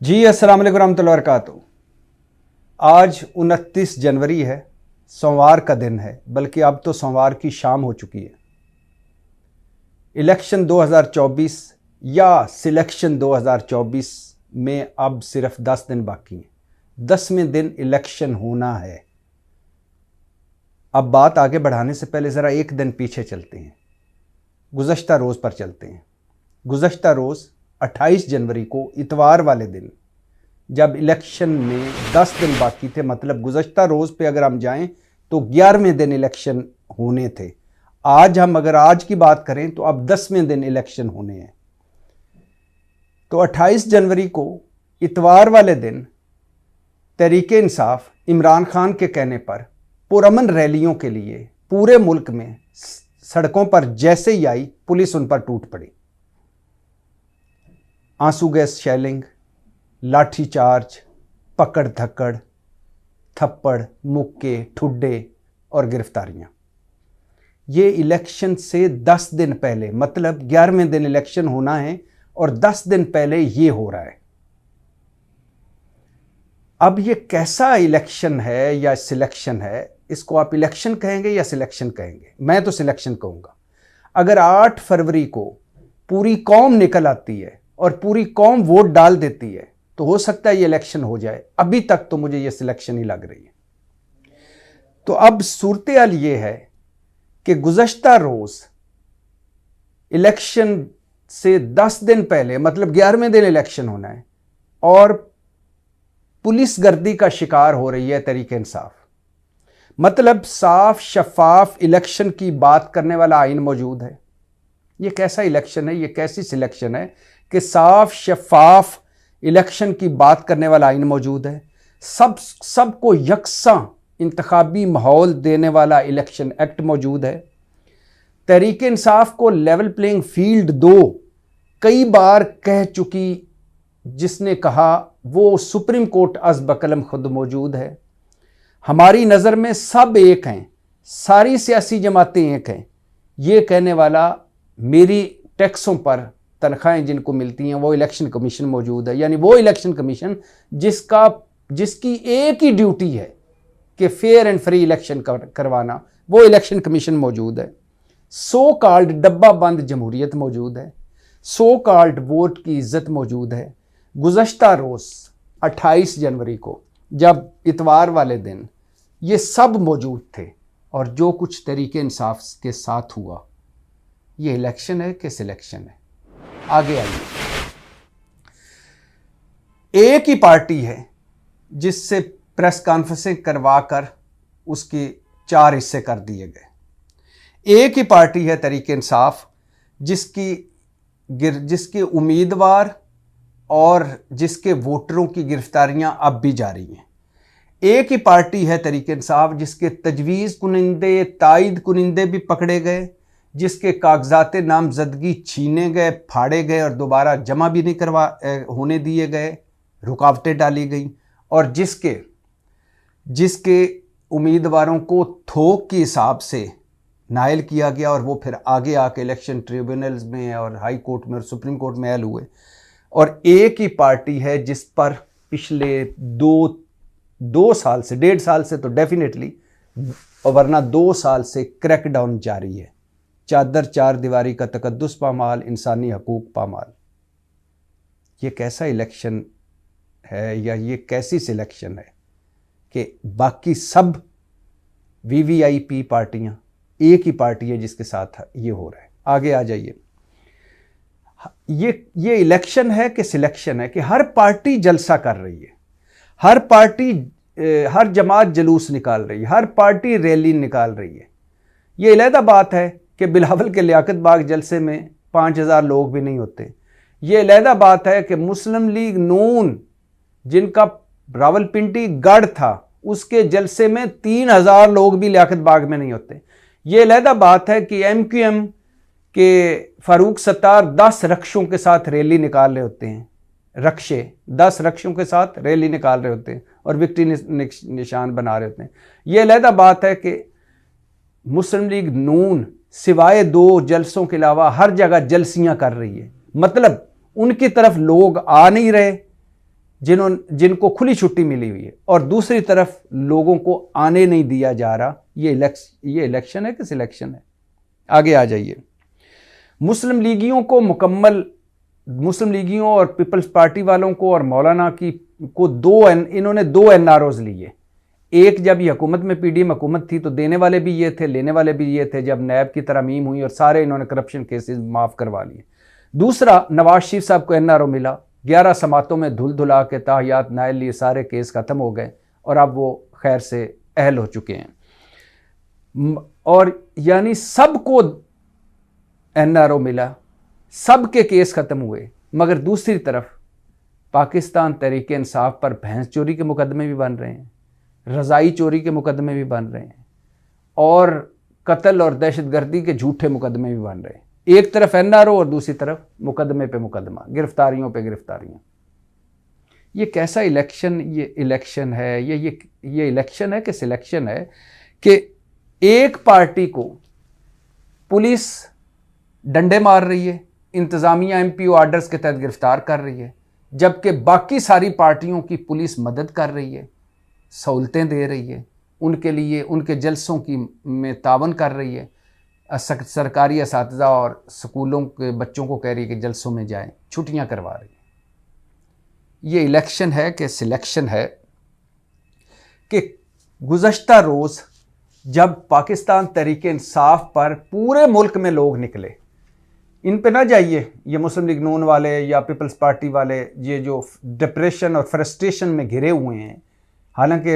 जी अस्सलाम वालेकुम रहमतुल्लाहि व बरकातुहू। आज 29 जनवरी है, सोमवार का दिन है, बल्कि अब तो सोमवार की शाम हो चुकी है। इलेक्शन 2024 या सिलेक्शन 2024 में अब सिर्फ 10 दिन बाकी हैं। 10वें दिन इलेक्शन होना है। अब बात आगे बढ़ाने से पहले ज़रा एक दिन पीछे चलते हैं, गुज़श्ता रोज़ पर चलते हैं। गुज़श्ता रोज़ 28 जनवरी को इतवार वाले दिन, जब इलेक्शन में 10 दिन बाकी थे, मतलब गुज़श्ता रोज़ पे अगर हम जाएं तो 11वें दिन इलेक्शन होने थे। आज हम अगर आज की बात करें तो अब 10वें दिन इलेक्शन होने हैं। तो 28 जनवरी को इतवार वाले दिन तहरीके इंसाफ इमरान खान के कहने पर पुरअमन रैलियों के लिए पूरे मुल्क में सड़कों पर जैसे ही आई, पुलिस उन पर टूट पड़ी। आंसू गैस शेलिंग, लाठी चार्ज, पकड़ धक्कड़, थप्पड़, मुक्के, ठुड्डे और गिरफ्तारियां। ये इलेक्शन से 10 दिन पहले, मतलब 11वें दिन इलेक्शन होना है और 10 दिन पहले ये हो रहा है। अब ये कैसा इलेक्शन है या सिलेक्शन है? इसको आप इलेक्शन कहेंगे या सिलेक्शन कहेंगे? मैं तो सिलेक्शन कहूंगा। अगर 8 फरवरी को पूरी कौम निकल आती है और पूरी कौम वोट डाल देती है तो हो सकता है ये इलेक्शन हो जाए। अभी तक तो मुझे ये सिलेक्शन ही लग रही है। तो अब सूरत हाल ये है कि गुज़श्ता रोज इलेक्शन से 10 दिन पहले, मतलब 11वें दिन इलेक्शन होना है और पुलिस गर्दी का शिकार हो रही है तहरीके इंसाफ। मतलब साफ शफाफ इलेक्शन की बात करने वाला आइन मौजूद है। ये कैसा इलेक्शन है, ये कैसी सिलेक्शन है कि साफ शफाफ इलेक्शन की बात करने वाला आइन मौजूद है। सबको यकसा इंतखाबी माहौल देने वाला इलेक्शन एक्ट मौजूद है। तहरीके इंसाफ को लेवल प्लेइंग फील्ड दो कई बार कह चुकी, जिसने कहा वो सुप्रीम कोर्ट अज़ बकलम खुद मौजूद है। हमारी नज़र में सब एक हैं, सारी सियासी जमातें एक हैं, ये कहने वाला मेरी टैक्सों पर तनख्वाहें जिनको मिलती हैं वो इलेक्शन कमीशन मौजूद है। यानी वो इलेक्शन कमीशन जिसकी एक ही ड्यूटी है कि फेयर एंड फ्री इलेक्शन करवाना, वो इलेक्शन कमीशन मौजूद है। सो कॉल्ड डब्बा बंद जमहूरियत मौजूद है। सो कॉल्ड वोट की इज्जत मौजूद है। गुज़श्ता रोज़ 28 जनवरी को, जब इतवार वाले दिन ये सब मौजूद थे, और जो कुछ तहरीके इंसाफ के साथ हुआ, ये इलेक्शन है कि सिलेक्शन है? आगे आइए। एक ही पार्टी है जिससे प्रेस कॉन्फ्रेंसिंग करवाकर उसके 4 हिस्से कर दिए गए। एक ही पार्टी है तहरीके इंसाफ जिसके उम्मीदवार और जिसके वोटरों की गिरफ्तारियां अब भी जारी हैं। एक ही पार्टी है तहरीके इंसाफ जिसके तजवीज़ कुनिंदे, तायद कुनिंदे भी पकड़े गए, जिसके कागजात नामजदगी छीने गए, फाड़े गए और दोबारा जमा भी नहीं होने दिए गए, रुकावटें डाली गई, और जिसके उम्मीदवारों को थोक के हिसाब से नायल किया गया और वो फिर आगे आके इलेक्शन ट्रिब्यूनल्स में और हाई कोर्ट में और सुप्रीम कोर्ट में हल हुए। और एक ही पार्टी है जिस पर पिछले दो साल से, 1.5 साल से तो डेफिनेटली, और वरना 2 साल से क्रैकडाउन जारी है। चादर चार दीवारी का तकद्दुस पामाल, इंसानी हकूक पामाल। ये कैसा इलेक्शन है या ये कैसी सिलेक्शन है कि बाकी सब वीवीआईपी पार्टियां, एक ही पार्टी है जिसके साथ ये हो रहा है? आगे आ जाइए। ये इलेक्शन है कि सिलेक्शन है कि हर पार्टी जलसा कर रही है, हर पार्टी, हर जमात जुलूस निकाल रही है, हर पार्टी रैली निकाल रही है। ये अलहदा बात है कि बिलावल के लियाकत बाग जलसे में 5000 लोग भी नहीं होते। ये अलहदा बात है कि मुस्लिम लीग नून, जिनका रावलपिंडी गढ़ था, उसके जलसे में 3000 लोग भी लियाकत बाग में नहीं होते। ये अलहदा बात है कि MQM के फारूक सत्तार 10 रक्षों के साथ रैली निकाल रहे होते हैं, 10 रक्षों के साथ रैली निकाल रहे होते हैं और विक्ट्री निशान बना रहे होते हैं। ये अलहदा बात है कि मुस्लिम लीग नून सिवाय 2 जलसों के अलावा हर जगह जलसियां कर रही है। मतलब उनकी तरफ लोग आ नहीं रहे, जिनको खुली छुट्टी मिली हुई है, और दूसरी तरफ लोगों को आने नहीं दिया जा रहा। ये इलेक्शन है कि सिलेक्शन है? आगे आ जाइए। मुस्लिम लीगियों और पीपल्स पार्टी वालों को और मौलाना को इन्होंने 2 NROs लिए। एक, जब ये हुकूमत में PDM हुकूमत थी तो देने वाले भी ये थे, लेने वाले भी ये थे। जब नैब की तरमीम हुई और सारे इन्होंने करप्शन केसेस माफ़ करवा लिए। दूसरा, नवाज शरीफ साहब को NRO मिला, 11 समातों में धुल धुला के ताहियात नायल लिए, सारे केस ख़त्म हो गए और अब वो खैर से अहल हो चुके हैं। और यानी सबको NRO मिला, सबके केस ख़त्म हुए। मगर दूसरी तरफ पाकिस्तान तहरीक इंसाफ पर भैंस चोरी के मुकदमे भी बन रहे हैं, रज़ाई चोरी के मुकदमे भी बन रहे हैं, और कत्ल और दहशतगर्दी के झूठे मुकदमे भी बन रहे हैं। एक तरफ NRO और दूसरी तरफ मुकदमे पे मुकदमा, गिरफ्तारियों पे गिरफ्तारियां। ये कैसा इलेक्शन, ये इलेक्शन है, ये इलेक्शन है कि सिलेक्शन है? कि एक पार्टी को पुलिस डंडे मार रही है, इंतज़ामिया MPO ऑर्डर्स के तहत गिरफ्तार कर रही है, जबकि बाकी सारी पार्टियों की पुलिस मदद कर रही है, सहूलतें दे रही है, उनके लिए उनके जलसों में तावन कर रही है। सरकारी असातिज़ा और स्कूलों के बच्चों को कह रही है कि जलसों में जाएं, छुट्टियां करवा रही है। ये इलेक्शन है कि सिलेक्शन है? कि गुज़श्ता रोज़ जब पाकिस्तान तहरीक इंसाफ पर पूरे मुल्क में लोग निकले, इन पे ना जाइए, ये मुस्लिम लीग नून वाले या पीपल्स पार्टी वाले, ये जो डिप्रेशन और फ्रस्ट्रेशन में घिरे हुए हैं, हालांकि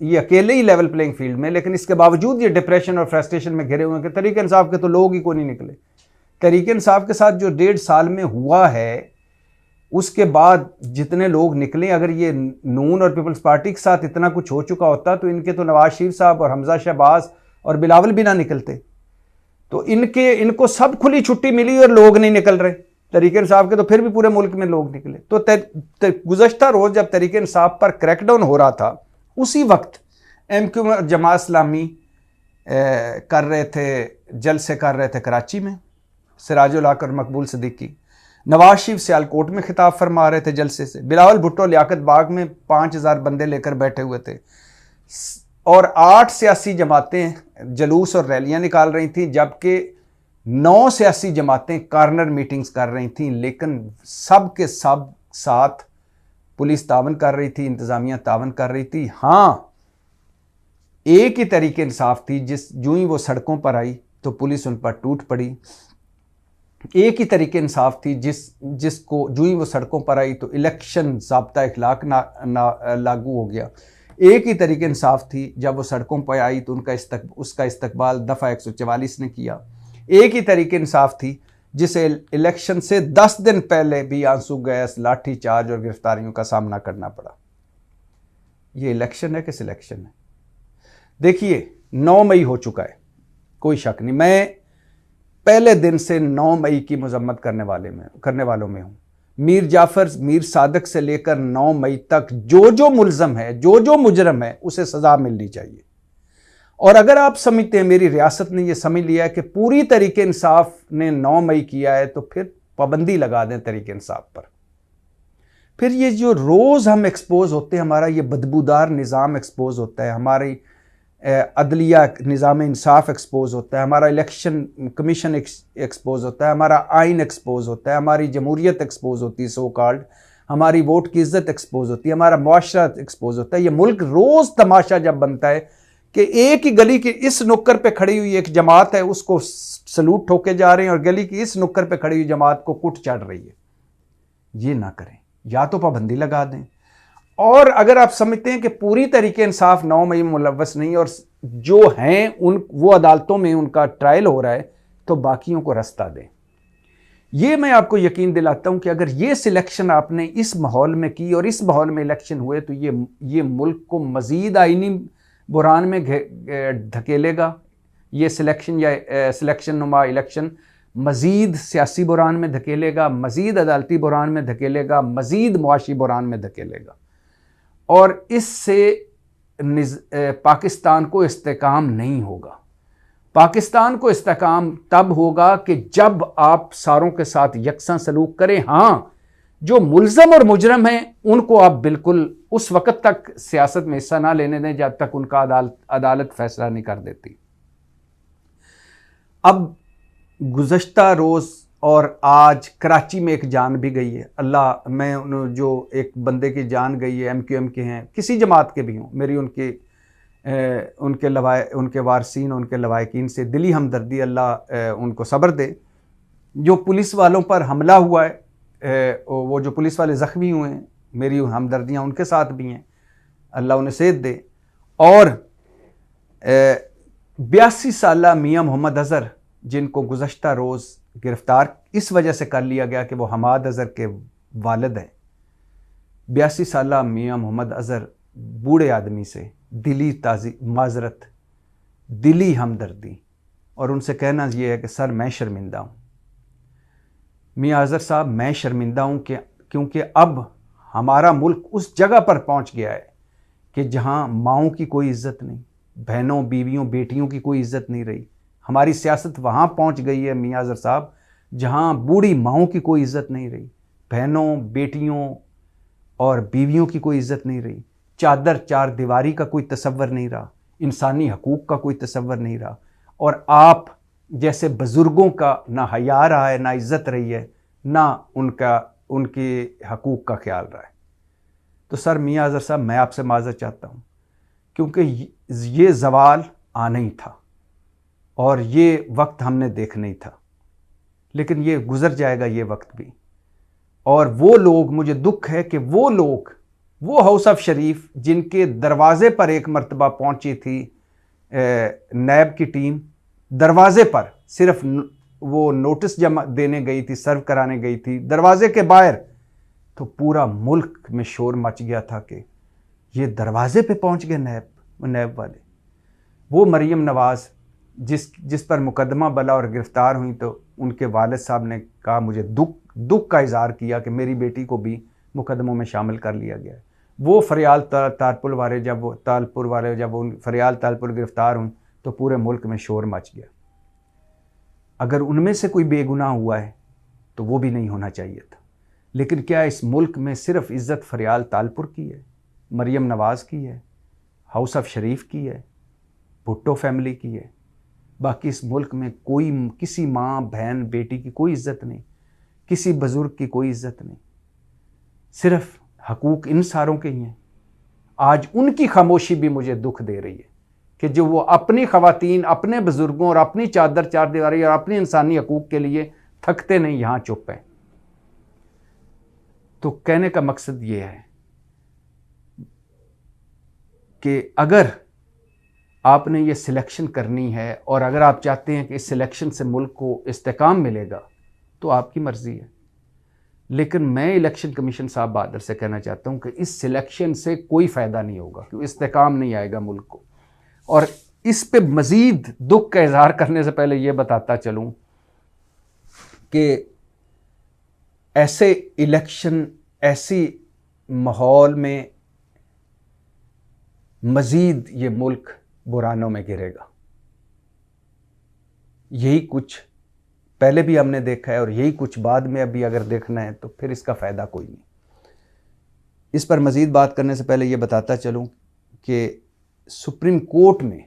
ये अकेले ही लेवल प्लेइंग फील्ड में, लेकिन इसके बावजूद ये डिप्रेशन और फ्रस्ट्रेशन में घिरे हुए हैं कि तहरीक इंसाफ के तो लोग ही को नहीं निकले। तहरीक इंसाफ के साथ जो 1.5 साल में हुआ है, उसके बाद जितने लोग निकले, अगर ये नून और पीपल्स पार्टी के साथ इतना कुछ हो चुका होता तो इनके तो नवाज शरीफ साहब और हमजा शहबाज और बिलावल भी ना निकलते। तो इनको सब खुली छुट्टी मिली और लोग नहीं निकल रहे। तहरीक इंसाफ के तो फिर भी पूरे मुल्क में लोग निकले। तो गुज़श्ता रोज़ जब तहरीक इंसाफ पर क्रैकडाउन हो रहा था, उसी वक्त MQ और जमात इस्लामी कर रहे थे, जलसे कर रहे थे कराची में, सिराजुल हक और मकबूल सिद्दीकी। नवाज शरीफ सियालकोट में खिताब फरमा रहे थे जलसे से। बिलावल भुट्टो लियाकत बाग में 5000 बंदे लेकर बैठे हुए थे, और 8 सियासी जमातें जलूस और रैलियां निकाल रही थी, जबकि 9 सियासी जमातें कॉर्नर मीटिंग्स कर रही थीं। लेकिन सब के सब साथ पुलिस तावन कर रही थी, इंतज़ामिया तावन कर रही थी। हाँ, एक ही तहरीक इंसाफ थी जो ही वो सड़कों पर आई तो पुलिस उन पर टूट पड़ी। एक ही तहरीक इंसाफ थी जिसको जो ही वो सड़कों पर आई तो इलेक्शन ज़ाब्ता इखलाक लागू हो गया। एक ही तहरीक इंसाफ थी जब वो सड़कों पर आई तो उसका इस्तकबाल दफ़ा 144 ने किया। एक ही तहरीक इंसाफ थी जिसे इलेक्शन से 10 दिन पहले भी आंसू गैस, लाठी चार्ज और गिरफ्तारियों का सामना करना पड़ा। ये इलेक्शन है कि सिलेक्शन है? देखिए, 9 मई हो चुका है, कोई शक नहीं। मैं पहले दिन से 9 मई की मजम्मत करने वालों में हूँ। मीर जाफर, मीर सादक से लेकर 9 मई तक जो मुल्ज़म है, जो मुजरम है, उसे सज़ा मिलनी चाहिए। और अगर आप समझते हैं, मेरी रियासत ने यह समझ लिया है कि पूरी तहरीक इंसाफ ने 9 मई किया है, तो फिर पाबंदी लगा दें तहरीक इंसाफ पर। फिर ये जो रोज़ हम एक्सपोज होते हैं, हमारा ये बदबूदार निज़ाम एक्सपोज होता है, हमारी अदलिया निज़ाम इंसाफ एक्सपोज होता है, हमारा इलेक्शन कमीशन एक्सपोज होता है, हमारा आइन एक्सपोज होता है, हमारी जमहूरियत एक्सपोज होती है, सो कॉल्ड हमारी वोट की इज्जत एक्सपोज होती है, हमारा मुआशरा एक्सपोज होता है। ये मुल्क रोज़ तमाशा जब बनता है कि एक ही गली की इस नुक्कर पे खड़ी हुई एक जमात है, उसको सलूट ठोके जा रहे हैं, और गली की इस नुक्कर पे खड़ी हुई जमात को कुट चढ़ रही है। ये ना करें, या तो पाबंदी लगा दें। और अगर आप समझते हैं कि पूरी तरीके इंसाफ 9 मई मुलव्वस नहीं और जो हैं वो अदालतों में उनका ट्रायल हो रहा है, तो बाकियों को रास्ता दें। ये मैं आपको यकीन दिलाता हूं कि अगर ये सिलेक्शन आपने इस माहौल में की और इस माहौल में इलेक्शन हुए, तो ये मुल्क को मजीद आईनी बुरान में धकेलेगा। ये सिलेक्शन या सिलेक्शन नुमा इलेक्शन मजीद सियासी बुरान में धकेलेगा, मजीद अदालती बुरान में धकेलेगा, मजीद मुआशी बुरान में धकेलेगा। और इससे पाकिस्तान को इस्तेकाम नहीं होगा। पाकिस्तान को इस्तेकाम तब होगा कि जब आप सारों के साथ यकसा सलूक करें। हाँ, जो मुल्ज़म और मुजरम हैं उनको आप बिल्कुल उस वक़्त तक सियासत में हिस्सा ना लेने दें जब तक उनका अदालत फैसला नहीं कर देती। अब गुज़श्ता रोज़ और आज कराची में एक जान भी गई है। अल्लाह, मैं जो एक बंदे की जान गई है, MQM के हैं, किसी जमात के भी हों, मेरी उनके वारसीन, उनके लवाकिन से दिली हमदर्दी, अल्लाह उनको सब्र दे। जो पुलिस वालों पर हमला हुआ है, वो जो पुलिस वाले ज़ख्मी हुए हैं, मेरी हमदर्दियाँ उनके साथ भी हैं, अल्लाह उन्हें सेहत दे। और 82 साला मियाँ मोहम्मद अज़हर, जिनको गुज़श्ता रोज़ गिरफ़्तार इस वजह से कर लिया गया कि वो हमाद अज़हर के वालिद हैं। 82 साला मियाँ मोहम्मद अज़हर बूढ़े आदमी से दिली माजरत, दिली हमदर्दी, और उनसे कहना यह है कि सर मैं शर्मिंदा हूँ मियाँ अज़हर साहब, मैं शर्मिंदा हूँ क्योंकि अब हमारा मुल्क उस जगह पर पहुँच गया है कि जहाँ माँओं की कोई इज़्ज़त नहीं, बहनों, बीवियों, बेटियों की कोई इज़्ज़त नहीं रही। हमारी सियासत वहाँ पहुँच गई है मियाँ अज़हर साहब जहाँ बूढ़ी माँओं की कोई इज़्ज़त नहीं रही, बहनों, बेटियों और बीवियों की कोई इज़्ज़त नहीं रही, चादर चार दीवारी का कोई तसव्वुर नहीं रहा, इंसानी हकूक़ का कोई तसव्वुर नहीं रहा, और आप जैसे बुज़ुर्गों का ना हया रहा है, ना इज़्ज़त रही है, ना उनके हकूक़ का ख्याल रहा है। तो सर मियाँ अज़हर साहब, मैं आपसे माज़रत चाहता हूँ क्योंकि ये ज़वाल आना ही था और ये वक्त हमने देखना ही था, लेकिन ये गुज़र जाएगा ये वक्त भी। और वो लोग, मुझे दुख है कि वो लोग, वो हाउस ऑफ शरीफ जिनके दरवाज़े पर एक मरतबा पहुंची थी नैब की टीम, दरवाज़े पर सिर्फ वो नोटिस जमा देने गई थी, सर्व कराने गई थी, दरवाज़े के बाहर तो पूरा मुल्क में शोर मच गया था कि ये दरवाज़े पे पहुंच गए नैब वाले। वो मरियम नवाज़ जिस पर मुकदमा बला और गिरफ़्तार हुई, तो उनके वालिद साहब ने कहा, मुझे दुख का इज़हार किया कि मेरी बेटी को भी मुकदमों में शामिल कर लिया गया है। वो फरियाल तालपुर वाले जब वो फरियाल तालपुर गिरफ़्तार हुई तो पूरे मुल्क में शोर मच गया। अगर उनमें से कोई बेगुनाह हुआ है तो वो भी नहीं होना चाहिए था, लेकिन क्या इस मुल्क में सिर्फ इज़्ज़त फरियाल तालपुर की है, मरियम नवाज़ की है, हाउस ऑफ शरीफ की है, भुट्टो फैमिली की है? बाकी इस मुल्क में कोई, किसी माँ, बहन, बेटी की कोई इज़्ज़त नहीं, किसी बुज़ुर्ग की कोई इज़्ज़त नहीं, सिर्फ हकूक़ इन सारों के ही हैं। आज उनकी खामोशी भी मुझे दुख दे रही है कि जो वो अपनी ख़वातीन, अपने बुज़ुर्गों और अपनी चादर चार दीवारी और अपनी इंसानी हकूक़ के लिए थकते नहीं, यहाँ चुप हैं। तो कहने का मकसद ये है कि अगर आपने ये सिलेक्शन करनी है और अगर आप चाहते हैं कि इस सिलेक्शन से मुल्क को इस्तेकाम मिलेगा तो आपकी मर्ज़ी है, लेकिन मैं इलेक्शन कमीशन साहब बहादुर से कहना चाहता हूं कि इस सिलेक्शन से कोई फ़ायदा नहीं होगा, क्योंकि इस्तेकाम नहीं आएगा मुल्क को। और इस पे मज़ीद दुख का इजहार करने से पहले ये बताता चलूं कि ऐसे इलेक्शन, ऐसी माहौल में मज़ीद ये मुल्क बुरानों में गिरेगा। यही कुछ पहले भी हमने देखा है और यही कुछ बाद में अभी अगर देखना है तो फिर इसका फ़ायदा कोई नहीं। इस पर मज़ीद बात करने से पहले ये बताता चलूं कि सुप्रीम कोर्ट में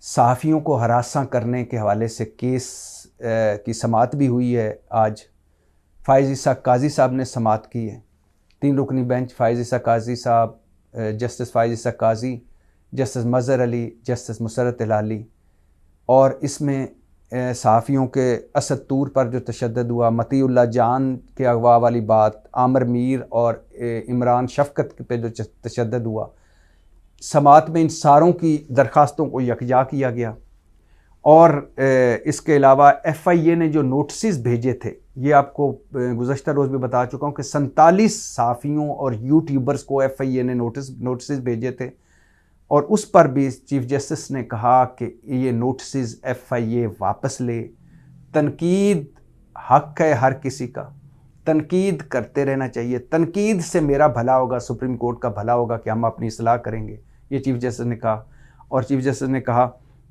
सहाफ़ियों को हरासा करने के हवाले से केस की समाअत भी हुई है। आज फ़ाइज़ ईसा काज़ी साहब ने समाअत की है। 3 रुकनी बेंच, फ़ाइज़ ईसा काज़ी साहब, जस्टिस फ़ाइज़ ईसा काज़ी, जस्टिस मज़हर अली, जस्टिस मुसर्रत हिलाली। और इसमें सहाफ़ियों के असद तूर पर जो तशद्दुद हुआ, मतीउल्लाह जान के अगवा वाली बात, आमिर मीर और इमरान शफ़क़त पे जो तशद्दुद हुआ, समाअत में इन सारों की दरख्वास्तों को यकजा किया गया। और इसके अलावा FIA ने जो नोटिस भेजे थे, ये आपको गुज़श्ता रोज़ भी बता चुका हूँ कि 47 सहाफ़ियों और यूट्यूबर्स को FIA ने नोटिस भेजे थे, और उस पर भी चीफ जस्टिस ने कहा कि ये नोटिस FIA वापस ले। तनकीद हक़ है हर किसी का, तनकीद करते रहना चाहिए, तनकीद से मेरा भला होगा, सुप्रीम कोर्ट का भला होगा कि हम अपनी इस्लाह करेंगे, ये चीफ जस्टिस ने कहा। और चीफ जस्टिस ने कहा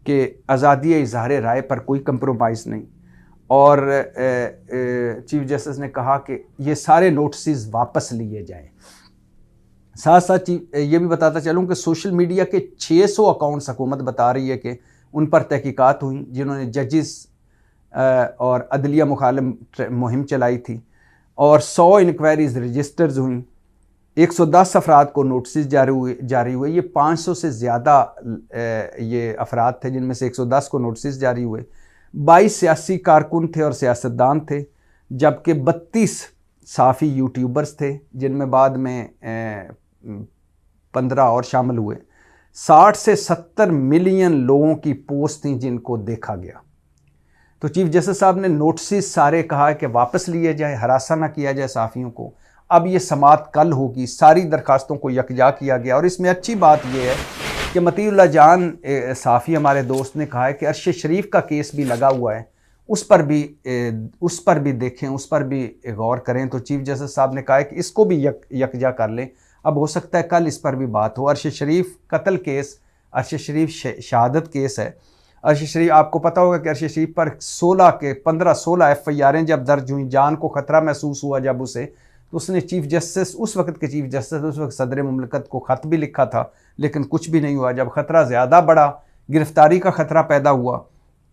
कि आज़ादी इज़हार राय पर कोई कंप्रोमाइज़ नहीं। और चीफ जस्टिस ने कहा कि ये सारे नोटिस वापस लिए जाएं। साथ साथ ये भी बताता चलूँ कि सोशल मीडिया के 600 अकाउंट्स हुकूमत बता रही है कि उन पर तहकीकात हुई जिन्होंने जजिस और अदलिया मुखालिफ मुहिम चलाई थी, और 100 इंक्वायरीज रजिस्टर्स हुई, 110 अफराद को नोटिस जारी हुए। ये 500 से ज़्यादा ये अफराद थे जिनमें से 110 को नोटिस जारी हुए। 22 सियासी कारकुन थे और सियासतदान थे, जबकि 32 साफ़ी यूट्यूबर्स थे जिनमें बाद में 15 और शामिल हुए। 60 से 70 मिलियन लोगों की पोस्ट थी जिनको देखा गया। तो चीफ जस्टिस साहब ने नोटिस सारे कहा कि वापस लिए जाए, हरासा ना किया जाए साफ़ियों को। अब ये समाअत कल होगी। सारी दरखास्तों को यकजा किया गया। और इसमें अच्छी बात यह है कि मतीउल्लाह जान साफ़ी हमारे दोस्त ने कहा है कि अरशद शरीफ का केस भी लगा हुआ है, उस पर भी देखें, उस पर भी गौर करें। तो चीफ जस्टिस साहब ने कहा है कि इसको भी यकजा कर लें। अब हो सकता है कल इस पर भी बात हो। अरशद शरीफ कत्ल केस, अरशद शरीफ शहादत केस है। अरशद शरीफ, आपको पता होगा कि अरशद शरीफ पर 15-16 FIR जब दर्ज हुई, जान को ख़तरा महसूस हुआ जब उसे, तो उसने चीफ जस्टिस, उस वक्त के चीफ जस्टिस, उस वक्त सदर मुमलिकत को ख़त भी लिखा था, लेकिन कुछ भी नहीं हुआ। जब ख़तरा ज़्यादा बढ़ा, गिरफ्तारी का ख़तरा पैदा हुआ,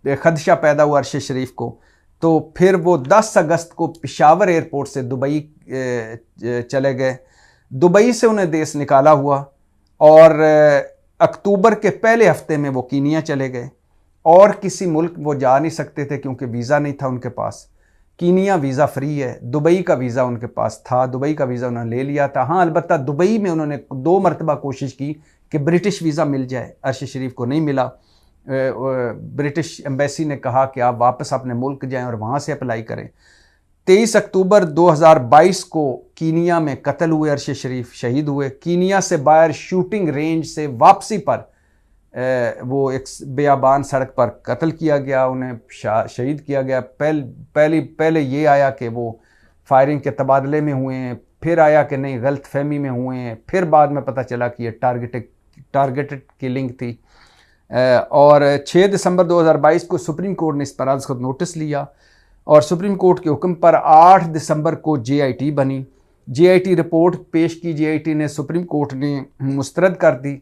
खदशा पैदा हुआ अरशद शरीफ को, तो फिर वो 10 अगस्त को पेशावर एयरपोर्ट से दुबई चले गए। दुबई से उन्हें देश निकाला हुआ और अक्टूबर के पहले हफ्ते में वो कीनिया चले गए। और किसी मुल्क वो जा नहीं सकते थे क्योंकि वीज़ा नहीं था उनके पास। कीनिया वीज़ा फ्री है, दुबई का वीज़ा उनके पास था, दुबई का वीज़ा उन्होंने ले लिया था। हाँ, अलबत्ता दुबई में उन्होंने 2 मरतबा कोशिश की कि ब्रिटिश वीज़ा मिल जाए, अरशद शरीफ को नहीं मिला। ब्रिटिश एम्बेसी ने कहा कि आप वापस अपने मुल्क जाएं और वहाँ से अप्लाई करें। 23 अक्टूबर 2022 को कीनिया में कत्ल हुए अरशद शरीफ, शहीद हुए। कीनिया से बाहर शूटिंग रेंज से वापसी पर वो एक बेयाबान सड़क पर कत्ल किया गया, उन्हें शहीद किया गया। पहले ये आया कि वो फायरिंग के तबादले में हुए हैं, फिर आया कि नहीं गलत फहमी में हुए हैं, फिर बाद में पता चला कि ये टारगेटेड किलिंग थी। और 6 दिसंबर 2022 को सुप्रीम कोर्ट ने इस पर आज खुद नोटिस लिया और सुप्रीम कोर्ट के हुक्म पर 8 दिसंबर को JIT बनी। JIT रिपोर्ट पेश की, JIT ने सुप्रीम कोर्ट ने मुस्तरद कर दी।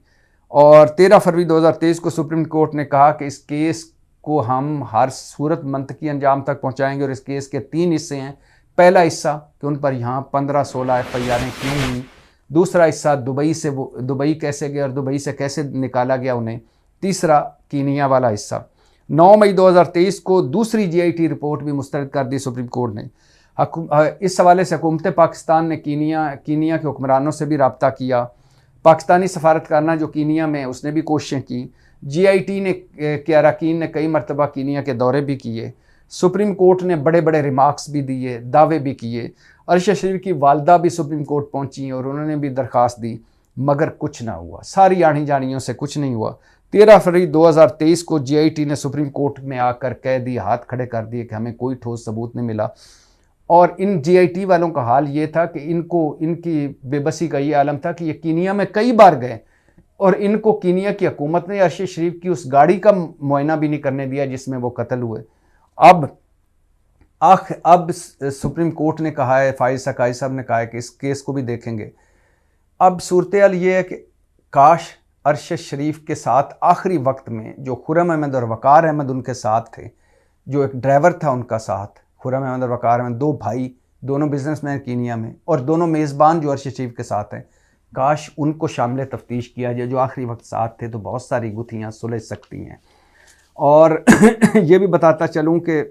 और 13 फरवरी 2023 को सुप्रीम कोर्ट ने कहा कि इस केस को हम हर सूरत मंतकी अंजाम तक पहुंचाएंगे। और इस केस के 3 हिस्से हैं। पहला हिस्सा कि उन पर यहाँ 15-16 FIR क्यों हुई। दूसरा हिस्सा दुबई कैसे गए और दुबई से कैसे निकाला गया उन्हें। तीसरा कीनिया वाला हिस्सा। 9 मई 2023 को दूसरी JIT रिपोर्ट भी मुस्तरद कर दी सुप्रीम कोर्ट ने। इस हवाले से हुकूमत पाकिस्तान ने कीनिया के हुक्मरानों से भी रब्ता किया। पाकिस्तानी सफारतखाना जो कीनिया में, उसने भी कोशिशें की। JIT के अरकान ने कई मरतबा कीनिया के दौरे भी किए। सुप्रीम कोर्ट ने बड़े बड़े रिमार्क्स भी दिए, दावे भी किए। अरशद शरीफ की वालदा भी सुप्रीम कोर्ट पहुंची और उन्होंने भी दरख्वास्त दी, मगर कुछ ना हुआ। सारी आनी जानियों से कुछ नहीं हुआ। 13 फरवरी 2023 को JIT ने सुप्रीम कोर्ट में आकर कह दी, हाथ खड़े कर दिए कि हमें कोई ठोस सबूत नहीं मिला। और इन JIT वालों का हाल ये था कि इनकी बेबसी का ये आलम था कि ये कीनिया में कई बार गए और इनको कीनिया की हुकूमत ने अरशद शरीफ की उस गाड़ी का मुआयना भी नहीं करने दिया जिसमें वो कत्ल हुए। अब सुप्रीम कोर्ट ने कहा है, फाइज सकाई साहब ने कहा है कि इस केस को भी देखेंगे। अब सूरत हाल ये है कि काश अरशद शरीफ के साथ आखिरी वक्त में जो खुर्रम अहमद और वकार अहमद उनके साथ थे, जो एक ड्राइवर था उनका साथ, खुर्रम अहमद और वकार अहमद 2 भाई, दोनों बिजनेसमैन कीनिया में और दोनों मेज़बान जो अरशद शरीफ के साथ हैं, काश उनको शामिल तफ्तीश किया जाए जो आखिरी वक्त साथ थे, तो बहुत सारी गुत्थियाँ सुलझ सकती हैं। और ये भी बताता चलूँ कि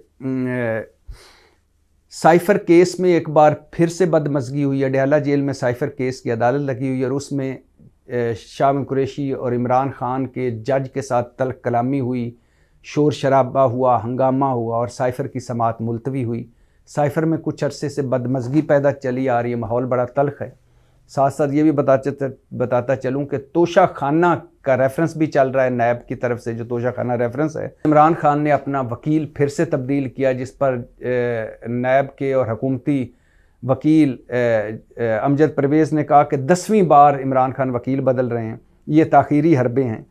साइफ़र केस में एक बार फिर से बदमज़गी हुई। अडयाला जेल में साइफ़र केस की अदालत लगी हुई और उसमें शाह कुरैशी और इमरान खान के जज के साथ तल्ख कलामी हुई, शोर शराबा हुआ, हंगामा हुआ और साइफ़र की समाअत मुलतवी हुई। साइफ़र में कुछ अरसे से बदमज़गी पैदा चली आ रही है, माहौल बड़ा तल्ख है। साथ साथ ये भी बताता चलूँ कि तोशा खाना का रेफरेंस भी चल रहा है नैब की तरफ से, जो तोशा खाना रेफरेंस है। इमरान खान ने अपना वकील फिर से तब्दील किया, जिस पर नैब के और हुकूमती वकील अमजद परवेज़ ने कहा कि 10वीं बार इमरान खान वकील बदल रहे हैं, ये ताख़ीरी हरबे हैं।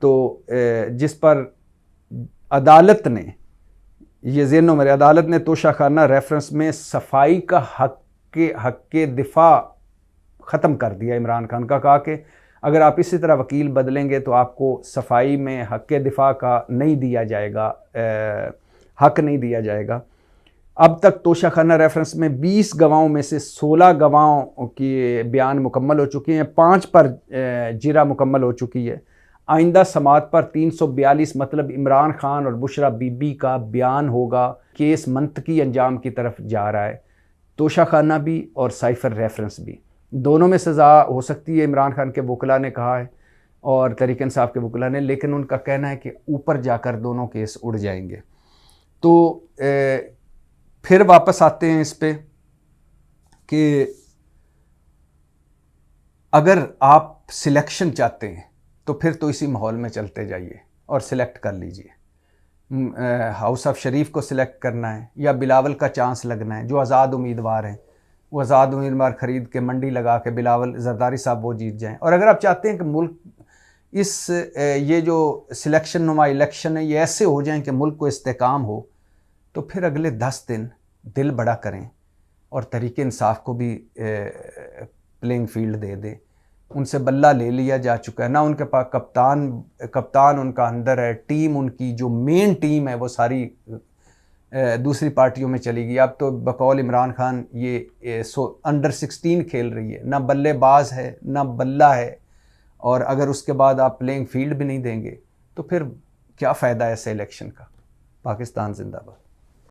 तो जिस पर अदालत ने ये ज़हनों मेरे, अदालत ने तोशाखाना रेफरेंस में सफाई का हक के दिफा ख़त्म कर दिया इमरान खान का, कहा कि अगर आप इसी तरह वकील बदलेंगे तो आपको सफाई में हक के दिफा का नहीं दिया जाएगा, हक नहीं दिया जाएगा। अब तक तोशाखाना रेफरेंस में 20 गवाहों में से 16 गवाहों की बयान मुकम्मल हो चुकी हैं, 5 पर जिरा मुकम्मल हो चुकी है। आइंदा समात पर 342 मतलब इमरान खान और बुशरा बीबी का बयान होगा। केस मंतकी अंजाम की तरफ जा रहा है। तोशाखाना भी और साइफर रेफरेंस भी, दोनों में सज़ा हो सकती है, इमरान खान के वकला ने कहा है और तहरीक इंसाफ के वकला ने, लेकिन उनका कहना है कि ऊपर जाकर दोनों केस उड़ जाएंगे। तो फिर वापस आते हैं इस पे कि अगर आप सिलेक्शन चाहते हैं तो फिर तो इसी माहौल में चलते जाइए और सिलेक्ट कर लीजिए। हाउस ऑफ शरीफ को सिलेक्ट करना है या बिलावल का चांस लगना है, जो आज़ाद उम्मीदवार हैं वो आज़ाद उम्मीदवार ख़रीद के मंडी लगा के बिलावल जरदारी साहब वो जीत जाएं। और अगर आप चाहते हैं कि मुल्क ये जो सिलेक्शन नुमा इलेक्शन है ये ऐसे हो जाएं कि मुल्क को इस्तेकाम हो, तो फिर अगले 10 दिन दिल बड़ा करें और तहरीक इंसाफ को भी प्लेइंग फील्ड दे दें। उनसे बल्ला ले लिया जा चुका है ना, उनके पास कप्तान उनका अंदर है, टीम उनकी जो मेन टीम है वो सारी दूसरी पार्टियों में चली गई। अब तो बकौल इमरान खान ये अंडर 16 खेल रही है, ना बल्लेबाज है ना बल्ला है, और अगर उसके बाद आप प्लेइंग फील्ड भी नहीं देंगे तो फिर क्या फ़ायदा है ऐसे इलेक्शन का। पाकिस्तान जिंदाबाद।